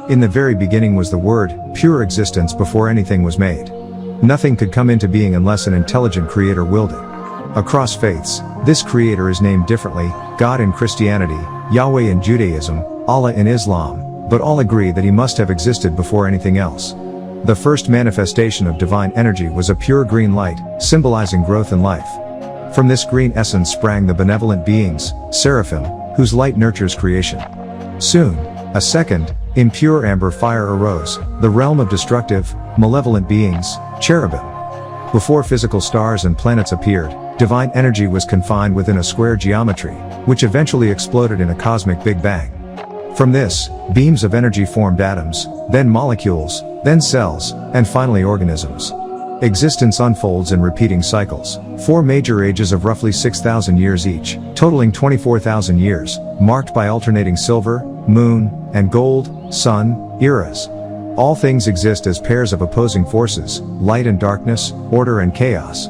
In the very beginning was the Word, pure existence before anything was made. Nothing could come into being unless an intelligent creator willed it. Across faiths, this creator is named differently: God in Christianity, Yahweh in Judaism, Allah in Islam, but all agree that he must have existed before anything else. The first manifestation of divine energy was a pure green light, symbolizing growth and life. From this green essence sprang the benevolent beings, seraphim, whose light nurtures creation. Soon, a second, impure amber fire arose, the realm of destructive, malevolent beings, cherubim. Before physical stars and planets appeared, divine energy was confined within a square geometry, which eventually exploded in a cosmic Big Bang. From this, beams of energy formed atoms, then molecules, then cells, and finally organisms. Existence unfolds in repeating cycles, 4 major ages of roughly 6,000 years each, totaling 24,000 years, marked by alternating silver, moon, and gold, sun, eras. All things exist as pairs of opposing forces, light and darkness, order and chaos.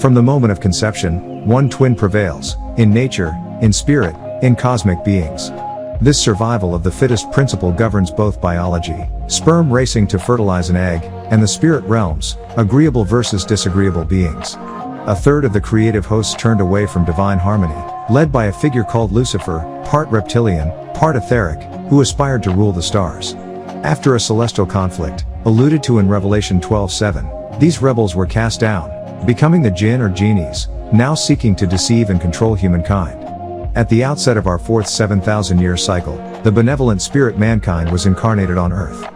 From the moment of conception, one twin prevails, in nature, in spirit, in cosmic beings. This survival of the fittest principle governs both biology, sperm racing to fertilize an egg, and the spirit realms, agreeable versus disagreeable beings. A third of the creative hosts turned away from divine harmony, led by a figure called Lucifer, part reptilian, part etheric, who aspired to rule the stars. After a celestial conflict, alluded to in Revelation 12:7, these rebels were cast down, becoming the jinn or genies, now seeking to deceive and control humankind. At the outset of our fourth 7,000-year cycle, the benevolent spirit mankind was incarnated on earth.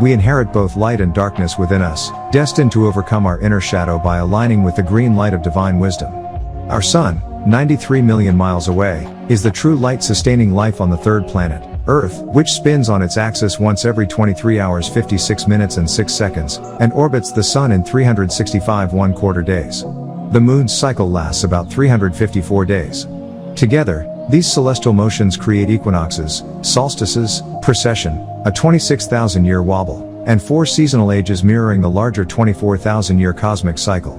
We inherit both light and darkness within us, destined to overcome our inner shadow by aligning with the green light of divine wisdom. Our sun, 93 million miles away, is the true light-sustaining life on the third planet, Earth, which spins on its axis once every 23 hours 56 minutes and 6 seconds, and orbits the sun in 365 1/4 days. The moon's cycle lasts about 354 days. Together, these celestial motions create equinoxes, solstices, precession, a 26,000-year wobble, and 4 seasonal ages mirroring the larger 24,000-year cosmic cycle.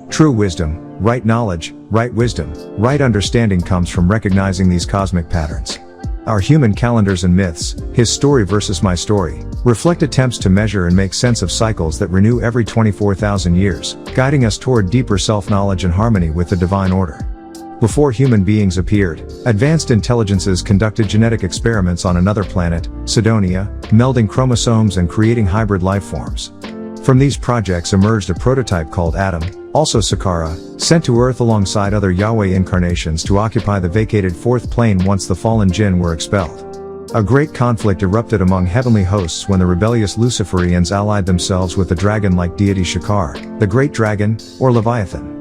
True wisdom, right knowledge, right wisdom, right understanding comes from recognizing these cosmic patterns. Our human calendars and myths, his story versus my story, reflect attempts to measure and make sense of cycles that renew every 24,000 years, guiding us toward deeper self-knowledge and harmony with the divine order. Before human beings appeared, advanced intelligences conducted genetic experiments on another planet, Sidonia, melding chromosomes and creating hybrid life forms. From these projects emerged a prototype called Adam, also Saqqara, sent to Earth alongside other Yahweh incarnations to occupy the vacated fourth plane once the fallen jinn were expelled. A great conflict erupted among heavenly hosts when the rebellious Luciferians allied themselves with the dragon-like deity Shakar, the great dragon, or Leviathan.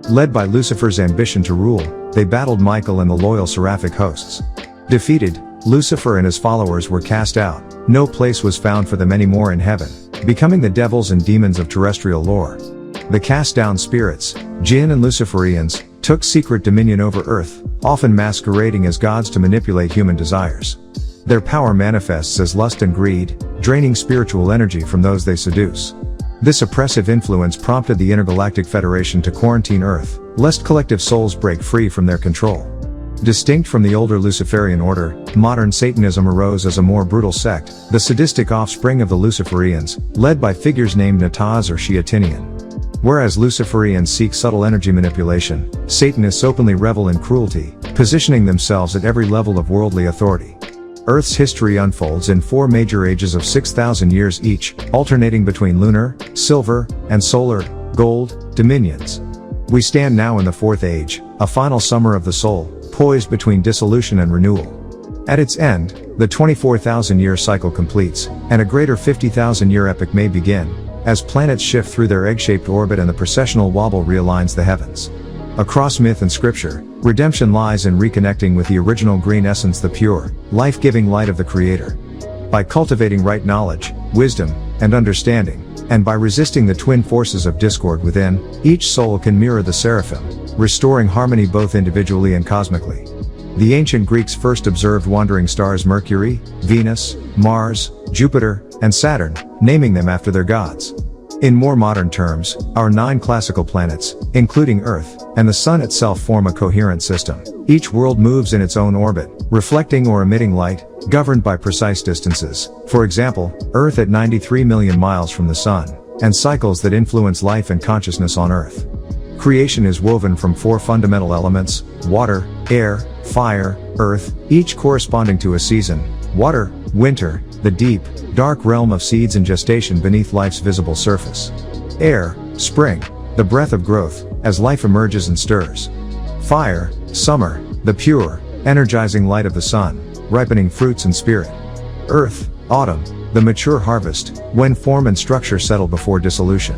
Led by Lucifer's ambition to rule, they battled Michael and the loyal seraphic hosts. Defeated, Lucifer and his followers were cast out. No place was found for them anymore in heaven, becoming the devils and demons of terrestrial lore. The cast-down spirits, jinn and Luciferians, took secret dominion over Earth, often masquerading as gods to manipulate human desires. Their power manifests as lust and greed, draining spiritual energy from those they seduce. This oppressive influence prompted the Intergalactic Federation to quarantine Earth, lest collective souls break free from their control. Distinct from the older Luciferian order, modern Satanism arose as a more brutal sect, the sadistic offspring of the Luciferians, led by figures named Nataz or Sheatinian. Whereas Luciferians seek subtle energy manipulation, Satanists openly revel in cruelty, positioning themselves at every level of worldly authority. Earth's history unfolds in 4 major ages of 6,000 years each, alternating between lunar, silver, and solar, gold, dominions. We stand now in the 4th age, a final summer of the soul, poised between dissolution and renewal. At its end, the 24,000-year cycle completes, and a greater 50,000-year epoch may begin, as planets shift through their egg-shaped orbit and the precessional wobble realigns the heavens. Across myth and scripture, redemption lies in reconnecting with the original green essence, the pure, life-giving light of the Creator. By cultivating right knowledge, wisdom, and understanding, and by resisting the twin forces of discord within, each soul can mirror the seraphim, restoring harmony both individually and cosmically. The ancient Greeks first observed wandering stars Mercury, Venus, Mars, Jupiter, and Saturn, naming them after their gods. In more modern terms, our 9 classical planets, including Earth, and the Sun itself form a coherent system. Each world moves in its own orbit, reflecting or emitting light, governed by precise distances. For example, Earth at 93 million miles from the Sun, and cycles that influence life and consciousness on Earth. Creation is woven from 4 fundamental elements: water, air, fire, earth, each corresponding to a season: water, winter, the deep, dark realm of seeds and gestation beneath life's visible surface; air, spring, the breath of growth, as life emerges and stirs; fire, summer, the pure, energizing light of the sun, ripening fruits and spirit; earth, autumn, the mature harvest, when form and structure settle before dissolution.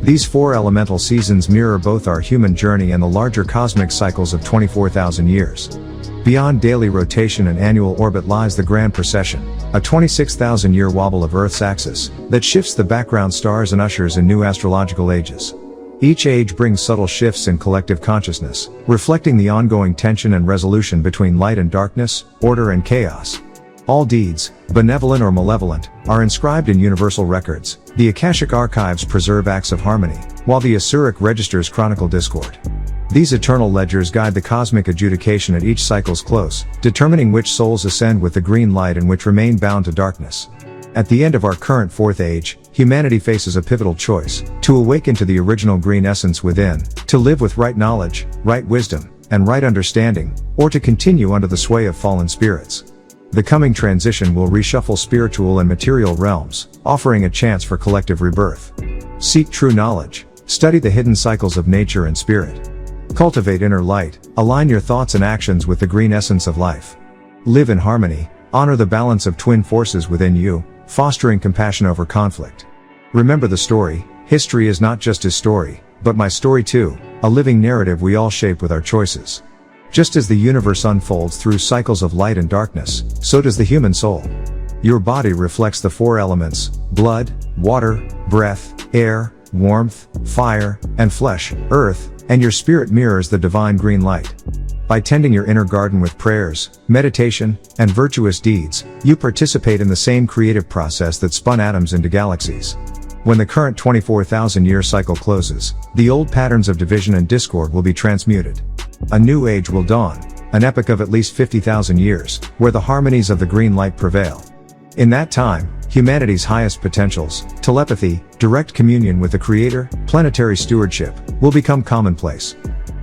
These 4 elemental seasons mirror both our human journey and the larger cosmic cycles of 24,000 years. Beyond daily rotation and annual orbit lies the Grand Precession, a 26,000-year wobble of Earth's axis, that shifts the background stars and ushers in new astrological ages. Each age brings subtle shifts in collective consciousness, reflecting the ongoing tension and resolution between light and darkness, order and chaos. All deeds, benevolent or malevolent, are inscribed in universal records. The Akashic archives preserve acts of harmony, while the Asuric registers chronicle discord. These eternal ledgers guide the cosmic adjudication at each cycle's close, determining which souls ascend with the green light and which remain bound to darkness. At the end of our current 4th age, humanity faces a pivotal choice: to awaken to the original green essence within, to live with right knowledge, right wisdom, and right understanding, or to continue under the sway of fallen spirits. The coming transition will reshuffle spiritual and material realms, offering a chance for collective rebirth. Seek true knowledge. Study the hidden cycles of nature and spirit. Cultivate inner light. Align your thoughts and actions with the green essence of life. Live in harmony. Honor the balance of twin forces within you, fostering compassion over conflict. Remember the story. History is not just his story, but my story too, a living narrative we all shape with our choices. Just as the universe unfolds through cycles of light and darkness, so does the human soul. Your body reflects the 4 elements: blood, water, breath, air, warmth, fire, and flesh, earth, and your spirit mirrors the divine green light. By tending your inner garden with prayers, meditation, and virtuous deeds, you participate in the same creative process that spun atoms into galaxies. When the current 24,000-year cycle closes, the old patterns of division and discord will be transmuted. A new age will dawn, an epoch of at least 50,000 years, where the harmonies of the green light prevail. In that time, humanity's highest potentials, telepathy, direct communion with the Creator, planetary stewardship, will become commonplace.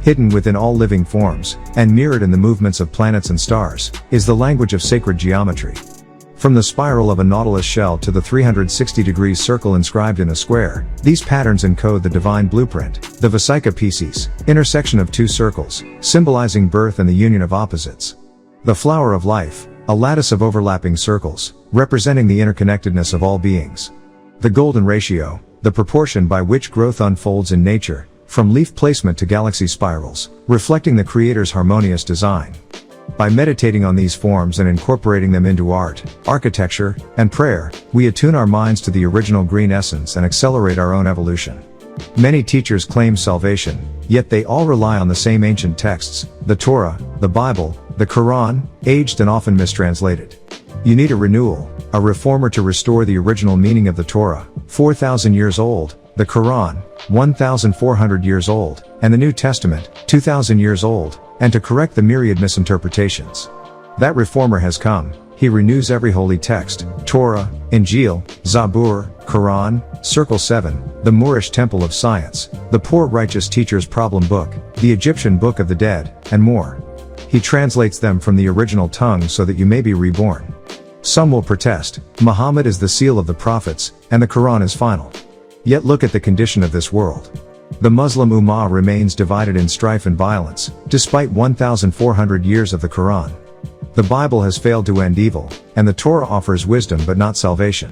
Hidden within all living forms, and mirrored in the movements of planets and stars, is the language of sacred geometry. From the spiral of a nautilus shell to the 360-degree circle inscribed in a square, these patterns encode the divine blueprint, the Vasica Pisces, intersection of 2 circles, symbolizing birth and the union of opposites. The flower of life, a lattice of overlapping circles, representing the interconnectedness of all beings. The golden ratio, the proportion by which growth unfolds in nature, from leaf placement to galaxy spirals, reflecting the Creator's harmonious design. By meditating on these forms and incorporating them into art, architecture, and prayer, we attune our minds to the original green essence and accelerate our own evolution. Many teachers claim salvation, yet they all rely on the same ancient texts: the Torah, the Bible, the Quran, aged and often mistranslated. You need a renewal, a reformer to restore the original meaning of the Torah, 4,000 years old, the Quran, 1,400 years old, and the New Testament, 2,000 years old, and to correct the myriad misinterpretations. That reformer has come. He renews every holy text: Torah, Injil, Zabur, Quran, Circle 7, the Moorish Temple of Science, the Poor Righteous Teacher's Problem Book, the Egyptian Book of the Dead, and more. He translates them from the original tongue so that you may be reborn. Some will protest: Muhammad is the seal of the prophets, and the Quran is final. Yet look at the condition of this world. The Muslim Ummah remains divided in strife and violence, despite 1,400 years of the Quran. The Bible has failed to end evil, and the Torah offers wisdom but not salvation.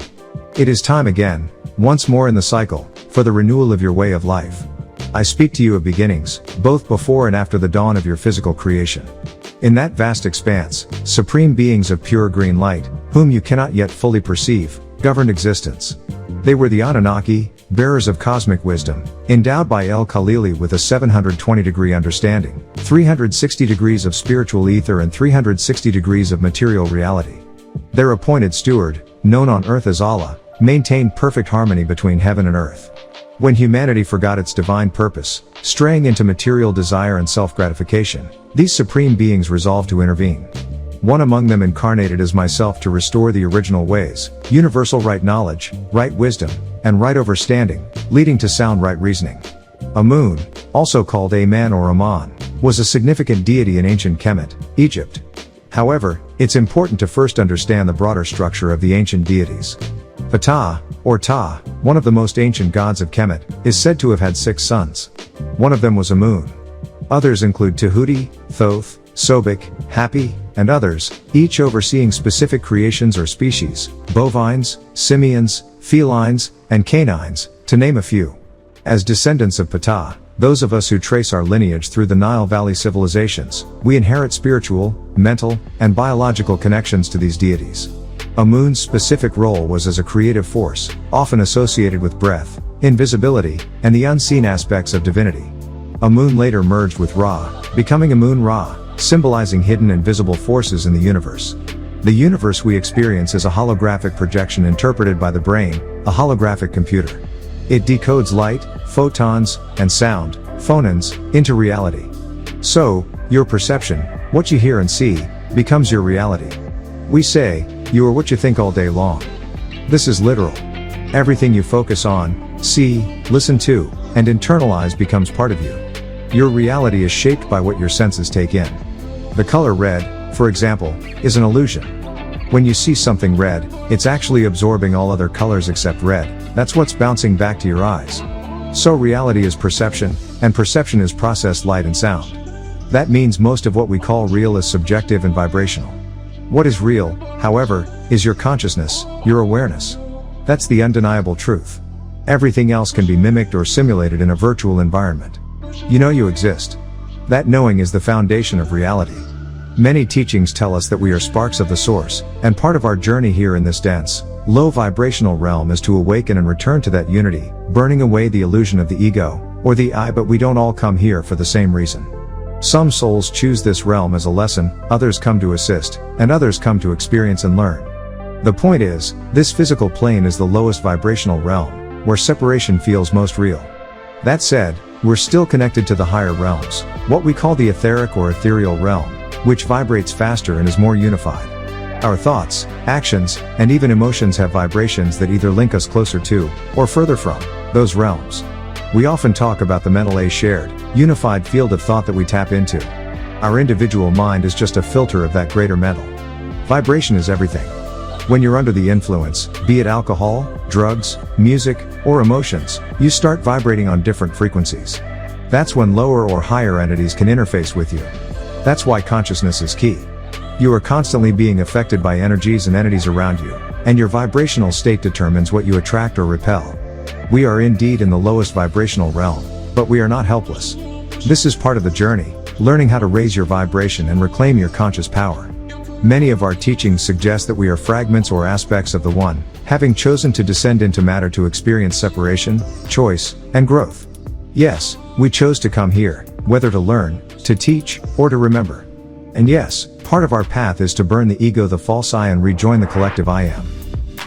It is time again, once more in the cycle, for the renewal of your way of life. I speak to you of beginnings, both before and after the dawn of your physical creation. In that vast expanse, supreme beings of pure green light, whom you cannot yet fully perceive, governed existence. They were the Anunnaki, bearers of cosmic wisdom, endowed by El-Khalili with a 720-degree understanding, 360 degrees of spiritual ether and 360 degrees of material reality. Their appointed steward, known on earth as Allah, maintained perfect harmony between heaven and earth. When humanity forgot its divine purpose, straying into material desire and self-gratification, these supreme beings resolved to intervene. One among them incarnated as myself to restore the original ways, universal right knowledge, right wisdom, and right understanding, leading to sound right reasoning. Amun, also called Aman or Aman, was a significant deity in ancient Kemet, Egypt. However, it's important to first understand the broader structure of the ancient deities. Ptah, or Ta, one of the most ancient gods of Kemet, is said to have had 6 sons. One of them was Amun. Others include Tahuti, Thoth, Sobek, Hapi, and others, each overseeing specific creations or species, bovines, simians, felines, and canines, to name a few. As descendants of Ptah, those of us who trace our lineage through the Nile Valley civilizations, we inherit spiritual, mental, and biological connections to these deities. Amun's specific role was as a creative force, often associated with breath, invisibility, and the unseen aspects of divinity. Amun later merged with Ra, becoming Amun-Ra, symbolizing hidden and visible forces in the universe. The universe we experience is a holographic projection interpreted by the brain, a holographic computer. It decodes light, photons, and sound, phonons, into reality. So, your perception, what you hear and see, becomes your reality. We say, you are what you think all day long. This is literal. Everything you focus on, see, listen to, and internalize becomes part of you. Your reality is shaped by what your senses take in. The color red, for example, is an illusion. When you see something red, it's actually absorbing all other colors except red. That's what's bouncing back to your eyes. So reality is perception, and perception is processed light and sound. That means most of what we call real is subjective and vibrational. What is real, however, is your consciousness, your awareness. That's the undeniable truth. Everything else can be mimicked or simulated in a virtual environment. You know you exist. That knowing is the foundation of reality. Many teachings tell us that we are sparks of the source, and part of our journey here in this dense, low vibrational realm is to awaken and return to that unity, burning away the illusion of the ego, or the I. But we don't all come here for the same reason. Some souls choose this realm as a lesson, others come to assist, and others come to experience and learn. The point is, this physical plane is the lowest vibrational realm, where separation feels most real. That said, we're still connected to the higher realms, what we call the etheric or ethereal realm, which vibrates faster and is more unified. Our thoughts, actions, and even emotions have vibrations that either link us closer to, or further from, those realms. We often talk about the mental shared, unified field of thought that we tap into. Our individual mind is just a filter of that greater mental. Vibration is everything. When you're under the influence, be it alcohol, drugs, music, or emotions, you start vibrating on different frequencies. That's when lower or higher entities can interface with you. That's why consciousness is key. You are constantly being affected by energies and entities around you, and your vibrational state determines what you attract or repel. We are indeed in the lowest vibrational realm, but we are not helpless. This is part of the journey, learning how to raise your vibration and reclaim your conscious power. Many of our teachings suggest that we are fragments or aspects of the One, having chosen to descend into matter to experience separation, choice, and growth. Yes, we chose to come here, whether to learn, to teach, or to remember. And yes, part of our path is to burn the ego, the false I, and rejoin the collective I am.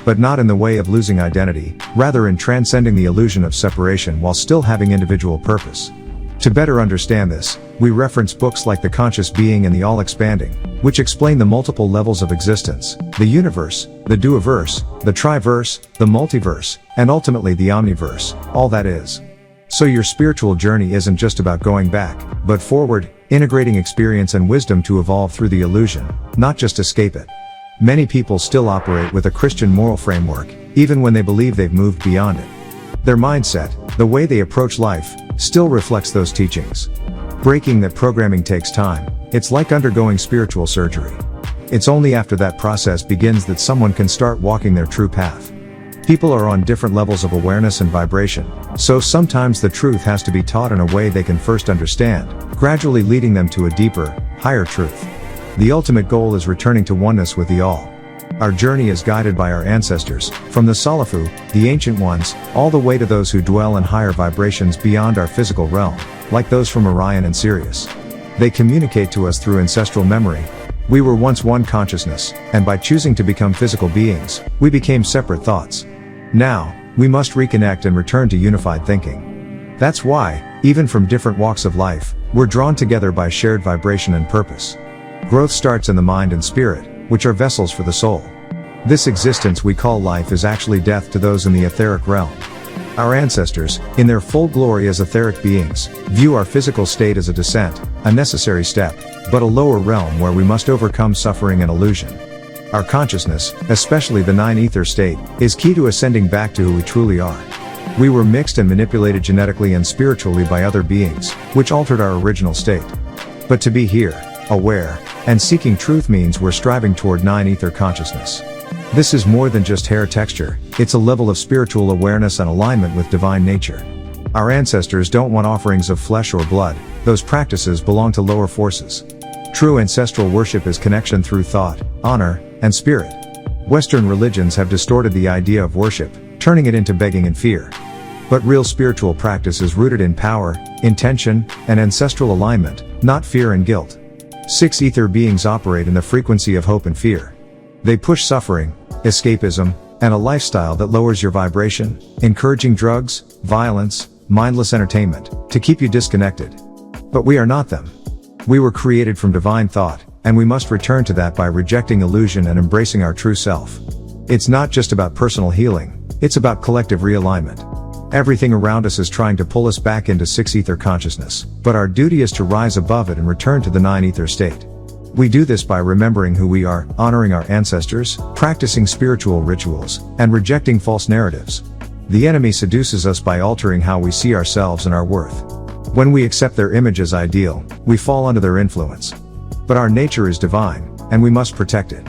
But not in the way of losing identity, rather in transcending the illusion of separation while still having individual purpose. To better understand this, we reference books like The Conscious Being and The All-Expanding, which explain the multiple levels of existence, the universe, the duiverse, the triverse, the multiverse, and ultimately the omniverse, all that is. So your spiritual journey isn't just about going back, but forward, integrating experience and wisdom to evolve through the illusion, not just escape it. Many people still operate with a Christian moral framework, even when they believe they've moved beyond it. Their mindset, the way they approach life, still reflects those teachings. Breaking that programming takes time. It's like undergoing spiritual surgery. It's only after that process begins that someone can start walking their true path. People are on different levels of awareness and vibration, so sometimes the truth has to be taught in a way they can first understand, gradually leading them to a deeper, higher truth. The ultimate goal is returning to oneness with the All. Our journey is guided by our ancestors, from the Salafu, the ancient ones, all the way to those who dwell in higher vibrations beyond our physical realm, like those from Orion and Sirius. They communicate to us through ancestral memory. We were once one consciousness, and by choosing to become physical beings, we became separate thoughts. Now, we must reconnect and return to unified thinking. That's why, even from different walks of life, we're drawn together by shared vibration and purpose. Growth starts in the mind and spirit, which are vessels for the soul. This existence we call life is actually death to those in the etheric realm. Our ancestors, in their full glory as etheric beings, view our physical state as a descent, a necessary step, but a lower realm where we must overcome suffering and illusion. Our consciousness, especially the nine ether state, is key to ascending back to who we truly are. We were mixed and manipulated genetically and spiritually by other beings, which altered our original state. But to be here, aware, and seeking truth means we're striving toward nine ether consciousness. This is more than just hair texture, it's a level of spiritual awareness and alignment with divine nature. Our ancestors don't want offerings of flesh or blood, those practices belong to lower forces. True ancestral worship is connection through thought, honor, and spirit. Western religions have distorted the idea of worship, turning it into begging and fear. But real spiritual practice is rooted in power, intention, and ancestral alignment, not fear and guilt. 6 ether beings operate in the frequency of hope and fear. They push suffering, escapism, and a lifestyle that lowers your vibration, encouraging drugs, violence, mindless entertainment, to keep you disconnected. But we are not them. We were created from divine thought, and we must return to that by rejecting illusion and embracing our true self. It's not just about personal healing, it's about collective realignment. Everything around us is trying to pull us back into 6 ether consciousness, but our duty is to rise above it and return to the 9 ether state. We do this by remembering who we are, honoring our ancestors, practicing spiritual rituals, and rejecting false narratives. The enemy seduces us by altering how we see ourselves and our worth. When we accept their image as ideal, we fall under their influence. But our nature is divine, and we must protect it.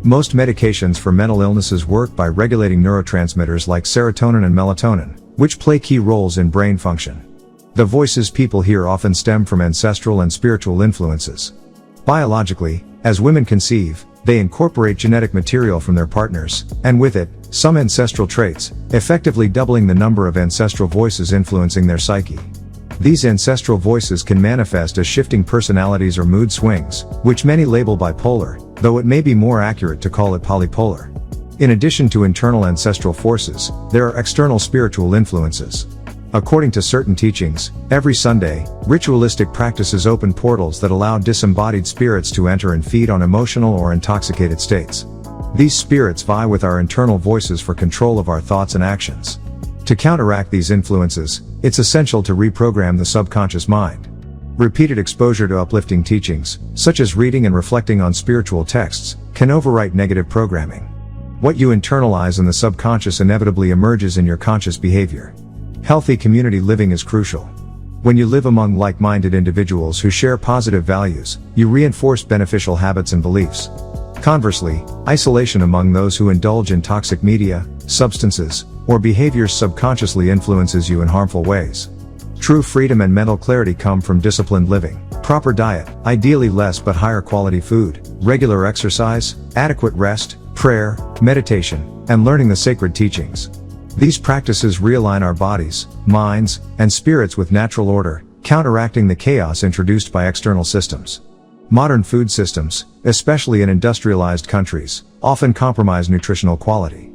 Most medications for mental illnesses work by regulating neurotransmitters like serotonin and melatonin, which play key roles in brain function. The voices people hear often stem from ancestral and spiritual influences. Biologically, as women conceive, they incorporate genetic material from their partners, and with it, some ancestral traits, effectively doubling the number of ancestral voices influencing their psyche. These ancestral voices can manifest as shifting personalities or mood swings, which many label bipolar, though it may be more accurate to call it polypolar. In addition to internal ancestral forces, there are external spiritual influences. According to certain teachings, every Sunday, ritualistic practices open portals that allow disembodied spirits to enter and feed on emotional or intoxicated states. These spirits vie with our internal voices for control of our thoughts and actions. To counteract these influences, it's essential to reprogram the subconscious mind. Repeated exposure to uplifting teachings, such as reading and reflecting on spiritual texts, can overwrite negative programming. What you internalize in the subconscious inevitably emerges in your conscious behavior. Healthy community living is crucial. When you live among like-minded individuals who share positive values, you reinforce beneficial habits and beliefs. Conversely, isolation among those who indulge in toxic media, substances, or behaviors subconsciously influences you in harmful ways. True freedom and mental clarity come from disciplined living, proper diet, ideally less but higher quality food, regular exercise, adequate rest, prayer, meditation, and learning the sacred teachings. These practices realign our bodies, minds, and spirits with natural order, counteracting the chaos introduced by external systems. Modern food systems, especially in industrialized countries, often compromise nutritional quality.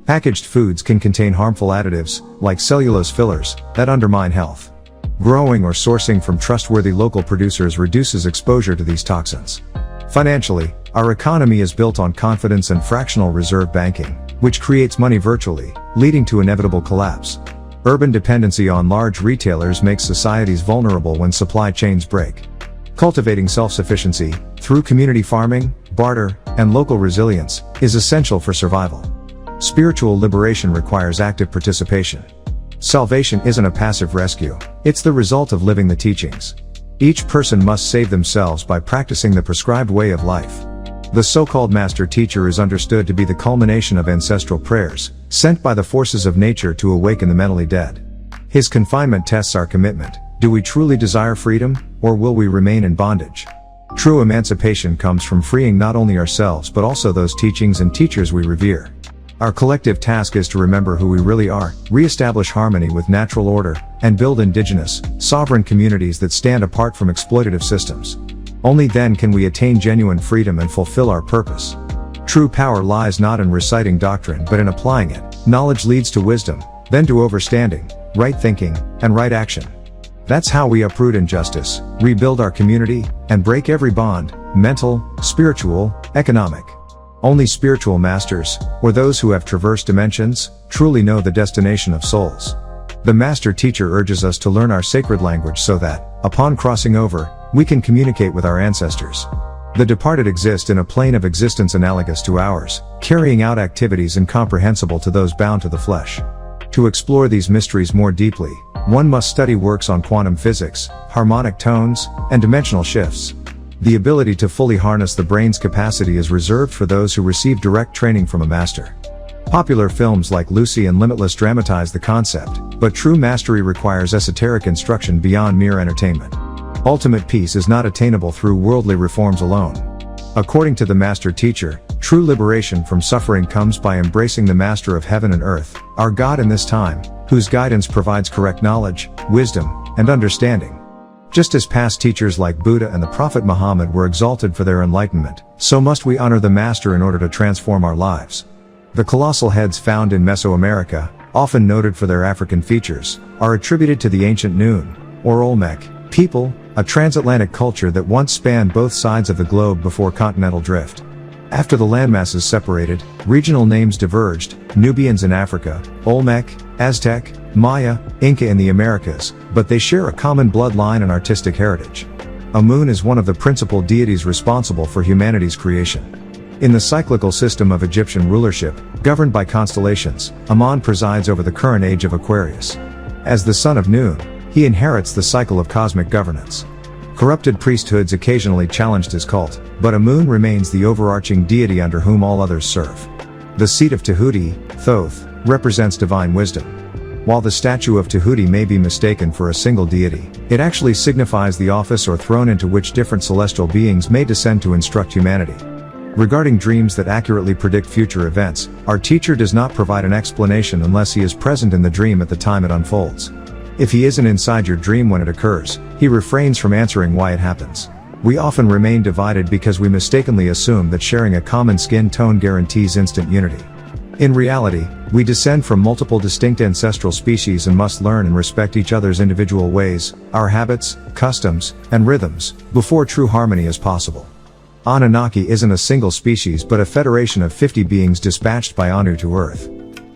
Packaged foods can contain harmful additives, like cellulose fillers, that undermine health. Growing or sourcing from trustworthy local producers reduces exposure to these toxins. Financially, our economy is built on confidence and fractional reserve banking, which creates money virtually, leading to inevitable collapse. Urban dependency on large retailers makes societies vulnerable when supply chains break. Cultivating self-sufficiency, through community farming, barter, and local resilience, is essential for survival. Spiritual liberation requires active participation. Salvation isn't a passive rescue, it's the result of living the teachings. Each person must save themselves by practicing the prescribed way of life. The so-called master teacher is understood to be the culmination of ancestral prayers, sent by the forces of nature to awaken the mentally dead. His confinement tests our commitment. Do we truly desire freedom, or will we remain in bondage? True emancipation comes from freeing not only ourselves but also those teachings and teachers we revere. Our collective task is to remember who we really are, re-establish harmony with natural order, and build indigenous, sovereign communities that stand apart from exploitative systems. Only then can we attain genuine freedom and fulfill our purpose. True power lies not in reciting doctrine but in applying it. knowledge leads to wisdom, then to overstanding, right thinking, and right action. That's how we uproot injustice, rebuild our community, and break every bond, mental, spiritual, economic. Only spiritual masters, or those who have traversed dimensions, truly know the destination of souls. The master teacher urges us to learn our sacred language so that, upon crossing over, we can communicate with our ancestors. The departed exist in a plane of existence analogous to ours, carrying out activities incomprehensible to those bound to the flesh. To explore these mysteries more deeply, one must study works on quantum physics, harmonic tones, and dimensional shifts. The ability to fully harness the brain's capacity is reserved for those who receive direct training from a master. Popular films like Lucy and Limitless dramatize the concept, but true mastery requires esoteric instruction beyond mere entertainment. Ultimate peace is not attainable through worldly reforms alone. According to the master teacher, true liberation from suffering comes by embracing the master of heaven and earth, our God in this time, whose guidance provides correct knowledge, wisdom, and understanding. Just as past teachers like Buddha and the Prophet Muhammad were exalted for their enlightenment, so must we honor the master in order to transform our lives. The colossal heads found in Mesoamerica, often noted for their African features, are attributed to the ancient Noon, or Olmec, people, a transatlantic culture that once spanned both sides of the globe before continental drift. After the landmasses separated, regional names diverged: Nubians in Africa, Olmec, Aztec, Maya, Inca in the Americas, but they share a common bloodline and artistic heritage. Amun is one of the principal deities responsible for humanity's creation. In the cyclical system of Egyptian rulership, governed by constellations, Amun presides over the current age of Aquarius. As the son of Noon, he inherits the cycle of cosmic governance. Corrupted priesthoods occasionally challenged his cult, but Amun remains the overarching deity under whom all others serve. The seat of Tahuti, Thoth, represents divine wisdom. While the statue of Tahuti may be mistaken for a single deity, it actually signifies the office or throne into which different celestial beings may descend to instruct humanity. Regarding dreams that accurately predict future events, our teacher does not provide an explanation unless he is present in the dream at the time it unfolds. If he isn't inside your dream when it occurs, he refrains from answering why it happens. We often remain divided because we mistakenly assume that sharing a common skin tone guarantees instant unity. In reality, we descend from multiple distinct ancestral species and must learn and respect each other's individual ways, our habits, customs, and rhythms, before true harmony is possible. Anunnaki isn't a single species but a federation of 50 beings dispatched by Anu to Earth.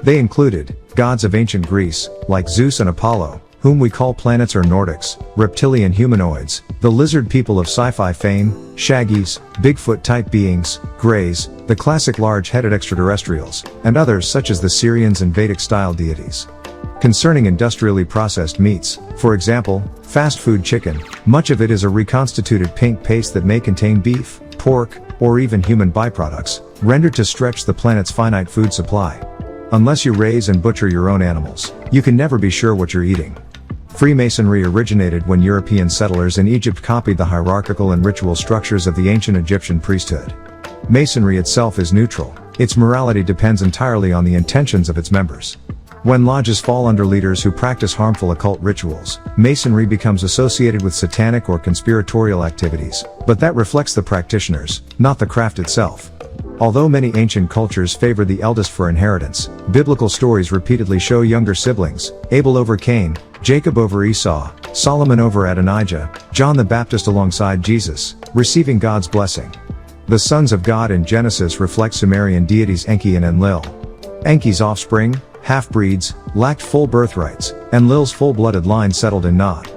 They included gods of ancient Greece, like Zeus and Apollo, whom we call planets or Nordics, reptilian humanoids, the lizard people of sci-fi fame, Shaggies, Bigfoot-type beings, Greys, the classic large-headed extraterrestrials, and others such as the Syrians and Vedic-style deities. Concerning industrially processed meats, for example, fast food chicken, much of it is a reconstituted pink paste that may contain beef, pork, or even human byproducts, rendered to stretch the planet's finite food supply. Unless you raise and butcher your own animals, you can never be sure what you're eating. Freemasonry originated when European settlers in Egypt copied the hierarchical and ritual structures of the ancient Egyptian priesthood. Masonry itself is neutral, its morality depends entirely on the intentions of its members. When lodges fall under leaders who practice harmful occult rituals, Masonry becomes associated with satanic or conspiratorial activities, but that reflects the practitioners, not the craft itself. Although many ancient cultures favor the eldest for inheritance, biblical stories repeatedly show younger siblings: Abel over Cain, Jacob over Esau, Solomon over Adonijah, John the Baptist alongside Jesus, receiving God's blessing. The sons of God in Genesis reflect Sumerian deities Enki and Enlil. Enki's offspring, half-breeds, lacked full birthrights, and Lil's full-blooded line settled in Nod.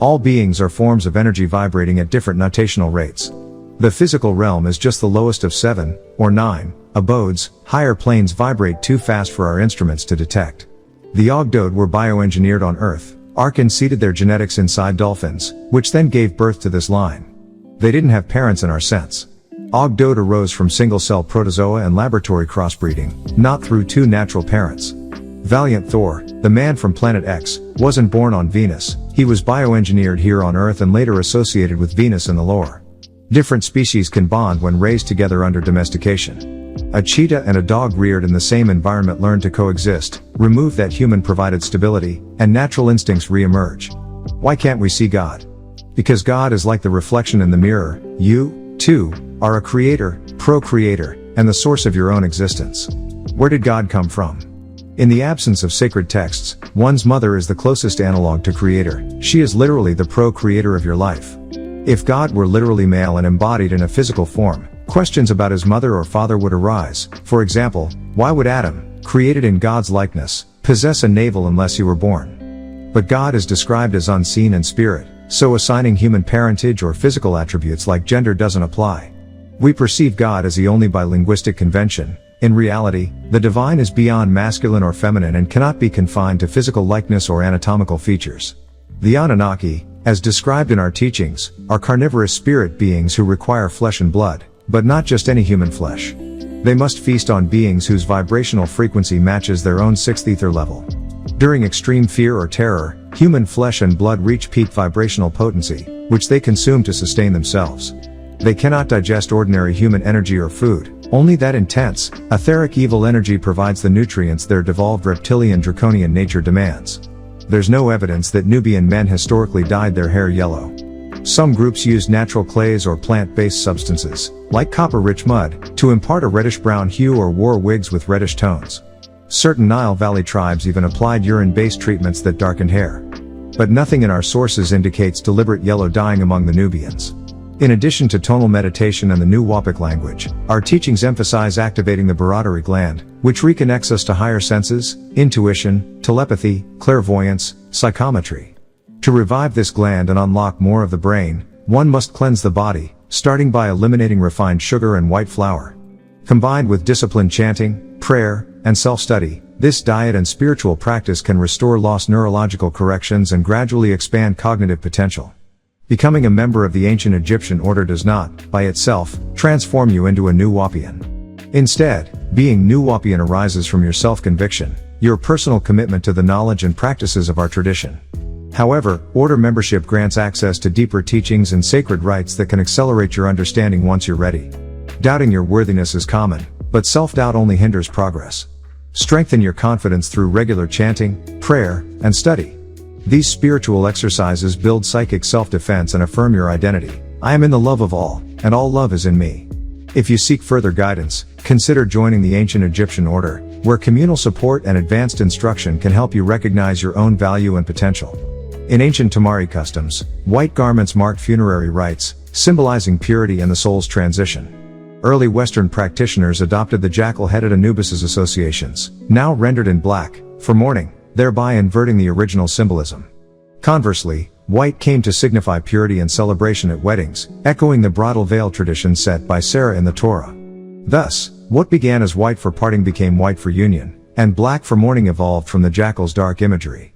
All beings are forms of energy vibrating at different notational rates. The physical realm is just the lowest of 7, or 9, abodes. Higher planes vibrate too fast for our instruments to detect. The Ogdode were bioengineered on Earth. Arkan seeded their genetics inside dolphins, which then gave birth to this line. They didn't have parents in our sense. Ogdode arose from single-cell protozoa and laboratory crossbreeding, not through two natural parents. Valiant Thor, the man from Planet X, wasn't born on Venus. He was bioengineered here on Earth and later associated with Venus in the lore. Different species can bond when raised together under domestication. A cheetah and a dog reared in the same environment learn to coexist, remove that human-provided stability, and natural instincts re-emerge. Why can't we see God? Because God is like the reflection in the mirror. You, too, are a creator, procreator, and the source of your own existence. Where did God come from? In the absence of sacred texts, one's mother is the closest analog to creator. She is literally the pro-creator of your life. If God were literally male and embodied in a physical form, questions about his mother or father would arise. For example, why would Adam, created in God's likeness, possess a navel unless he were born? But God is described as unseen in spirit, so assigning human parentage or physical attributes like gender doesn't apply. We perceive God as he only by linguistic convention. In reality, the divine is beyond masculine or feminine and cannot be confined to physical likeness or anatomical features. The Anunnaki, as described in our teachings, are carnivorous spirit beings who require flesh and blood, but not just any human flesh. They must feast on beings whose vibrational frequency matches their own sixth ether level. During extreme fear or terror, human flesh and blood reach peak vibrational potency, which they consume to sustain themselves. They cannot digest ordinary human energy or food. Only that intense, etheric evil energy provides the nutrients their devolved reptilian draconian nature demands. There's no evidence that Nubian men historically dyed their hair yellow. Some groups used natural clays or plant-based substances, like copper-rich mud, to impart a reddish-brown hue or wore wigs with reddish tones. Certain Nile Valley tribes even applied urine-based treatments that darkened hair. But nothing in our sources indicates deliberate yellow dyeing among the Nubians. In addition to tonal meditation and the NWPU language, our teachings emphasize activating the barottary gland, which reconnects us to higher senses, intuition, telepathy, clairvoyance, psychometry. To revive this gland and unlock more of the brain, one must cleanse the body, starting by eliminating refined sugar and white flour. Combined with disciplined chanting, prayer, and self-study, this diet and spiritual practice can restore lost neurological corrections and gradually expand cognitive potential. Becoming a member of the ancient Egyptian order does not, by itself, transform you into a NWPIan. Instead, being NWPIan arises from your self-conviction, your personal commitment to the knowledge and practices of our tradition. However, order membership grants access to deeper teachings and sacred rites that can accelerate your understanding once you're ready. Doubting your worthiness is common, but self-doubt only hinders progress. Strengthen your confidence through regular chanting, prayer, and study. These spiritual exercises build psychic self-defense and affirm your identity. I am in the love of all, and all love is in me. If you seek further guidance, consider joining the ancient Egyptian order, where communal support and advanced instruction can help you recognize your own value and potential. In ancient Tamari customs, white garments marked funerary rites, symbolizing purity and the soul's transition. Early Western practitioners adopted the jackal-headed Anubis' associations, now rendered in black, for mourning, thereby inverting the original symbolism. Conversely, white came to signify purity and celebration at weddings, echoing the bridal veil tradition set by Sarah in the Torah. Thus, what began as white for parting became white for union, and black for mourning evolved from the jackal's dark imagery.